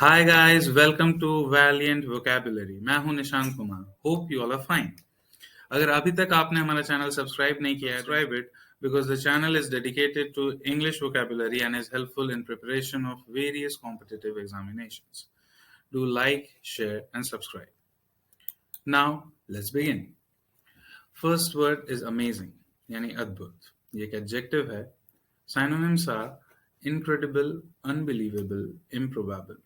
Hi guys, welcome to Valiant Vocabulary. मैं हूं Nishant Kumar. Hope you all are fine. अगर अभी तक आपने हमारा चैनल सब्सक्राइब नहीं किया है, subscribe it because the channel is dedicated to English vocabulary and is helpful in preparation of various competitive examinations. Do like, share and subscribe. Now, let's begin. First word is amazing, यानी अद्भुत. ये एक adjective है. Synonyms are incredible, unbelievable, improbable.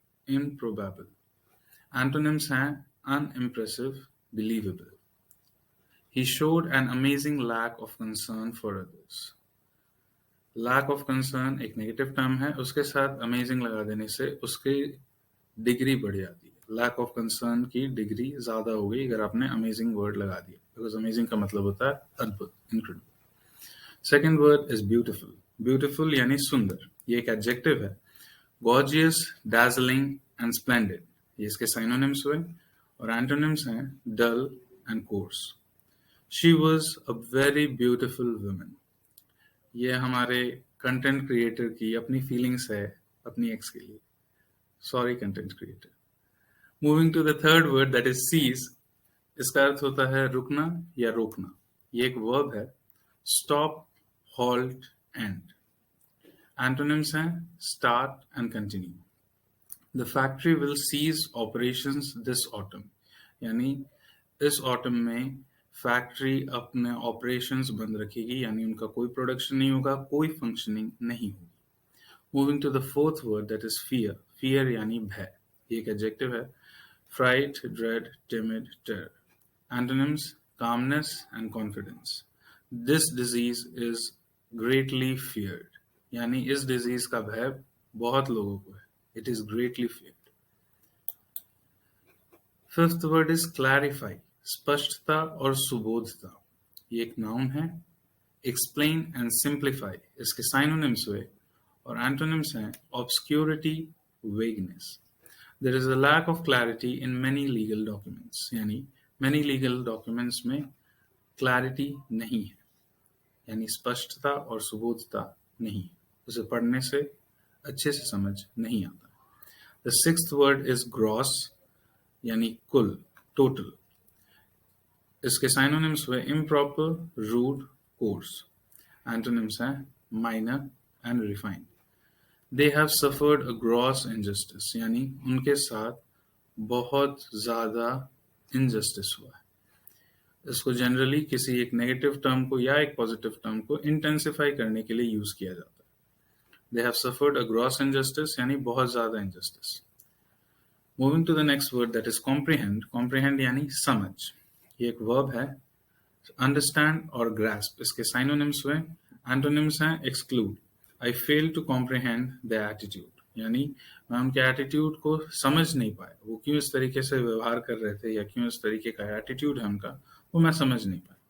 Antonyms हैं unimpressive, believable. He showed an amazing lack of concern for others. Lack of concern एक negative term है, उसके साथ amazing लगा देने से उसकी डिग्री बढ़ जाती है. Lack of concern की डिग्री ज़्यादा हो गई अगर आपने amazing word लगा दिया, because amazing का मतलब होता है अद्भुत, incredible. Second word is beautiful. Beautiful यानी सुंदर. ये एक adjective है. Gorgeous, dazzling and splendid. ये इसके synonyms हुए और antonyms हैं dull and coarse. She was a very beautiful woman. ये हमारे content creator की अपनी feelings है अपनी ex के लिए. Sorry content creator. Moving to the third word that is cease. इसका अर्थ होता है रुकना या रोकना. ये एक verb है. Stop, halt, end. Antonyms हैं start and continue. The factory will cease operations this autumn. यानी इस autumn में factory अपने operations बंद रखेगी, यानी उनका कोई production नहीं होगा, कोई functioning नहीं होगी. Moving to the fourth word that is fear. Fear यानी भय. ये एक adjective है. Fright, dread, timid, terror. Antonyms calmness and confidence. This disease is greatly feared. यानी इस डिजीज का भय बहुत लोगों को है. It is greatly feared. Fifth word is clarify. स्पष्टता और सुबोधता. ये एक नाउन है. Explain and simplify. इसके synonyms हुए और antonyms हैं obscurity, vagueness. There is a lack of clarity in many legal documents. यानी many legal documents में clarity नहीं है. यानी स्पष्टता और सुबोधता नहीं. उसे पढ़ने से अच्छे से समझ नहीं आता. The sixth word is gross, यानी कुल, total. इसके synonyms हुए improper, rude, coarse. Antonyms हैं minor and refined. They have suffered a gross injustice, यानी उनके साथ बहुत ज़्यादा injustice हुआ है. इसको जनरली किसी एक नेगेटिव टर्म को या एक पॉजिटिव टर्म को इंटेंसिफाई करने के लिए यूज किया जाता है. They have suffered a gross injustice, यानी बहुत ज़्यादा injustice. Moving to the next word that is comprehend. Comprehend यानी समझ. ये एक verb है. Understand और grasp. इसके synonyms हुए. Antonyms हैं exclude. I fail to comprehend their attitude. यानी मैं उनके attitude को समझ नहीं पाया. वो क्यों इस तरीके से व्यवहार कर रहे थे या क्यों इस तरीके का attitude है उनका, वो मैं समझ नहीं पाया.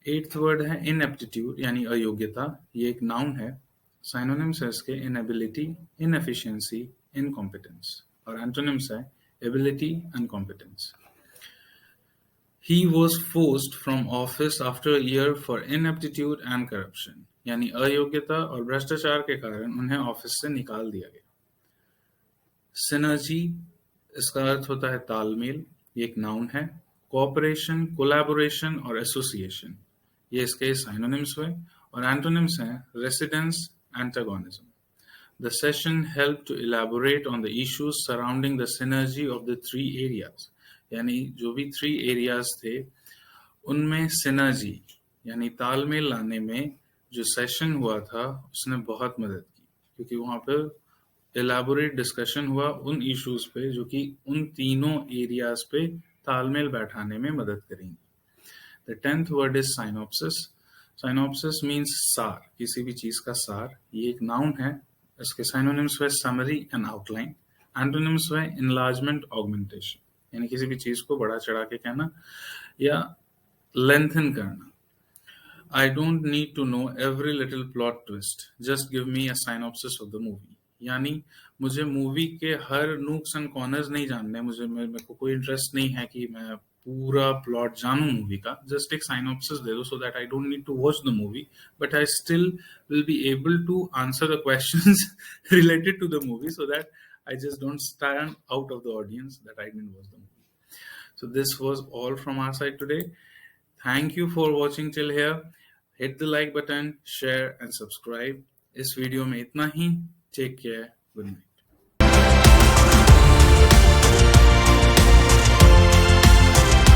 Eighth word है inaptitude यानी अयोग्यता. ये एक noun है. Synonyms है इसके inability, inefficiency, incompetence और antonyms है ability and competence. He was forced from office after a year for inaptitude and corruption. यानी अयोग्यता और भ्रष्टाचार के कारण उन्हें ऑफिस से निकाल दिया गया. Synergy इसका अर्थ होता है तालमेल. ये एक नाउन है. Cooperation, collaboration और association. ये इसके synonyms हुए और antonyms हैं residence, antagonism. The session helped to elaborate on the issues surrounding the synergy of the three areas. यानी जो भी 3 areas थे उनमें synergy यानी तालमेल लाने में जो सेशन हुआ था उसने बहुत मदद की, क्योंकि वहाँ पे elaborate discussion हुआ उन issues पे जो कि उन तीनों areas पे तालमेल बैठाने में मदद करेंगे. The 10th word is synopsis. Synopsis means सार, किसी भी चीज का सार. ये एक नाउन है. इसके synonyms हुए summary and outline. Antonyms हुए enlargement, augmentation. यानी किसी भी चीज को बढ़ा चढ़ा के कहना या lengthen करना. I don't need to know every little plot twist. Just give me a synopsis of the movie. यानी मुझे मूवी के हर nooks and corners नहीं जानने. मेरे को कोई इंटरेस्ट नहीं है कि मैं पूरा प्लॉट जानूं मूवी का. जस्ट एक साइनॉप्सिस दे दो so that I don't need to watch the movie, but I still will be able to answer the questions related to the movie so that I just don't stand out of the audience that I didn't watch the movie. So this was all from our side today. Thank you for watching till here. Hit the like button, share and subscribe. इस video में इतना ही. Take care. Good night.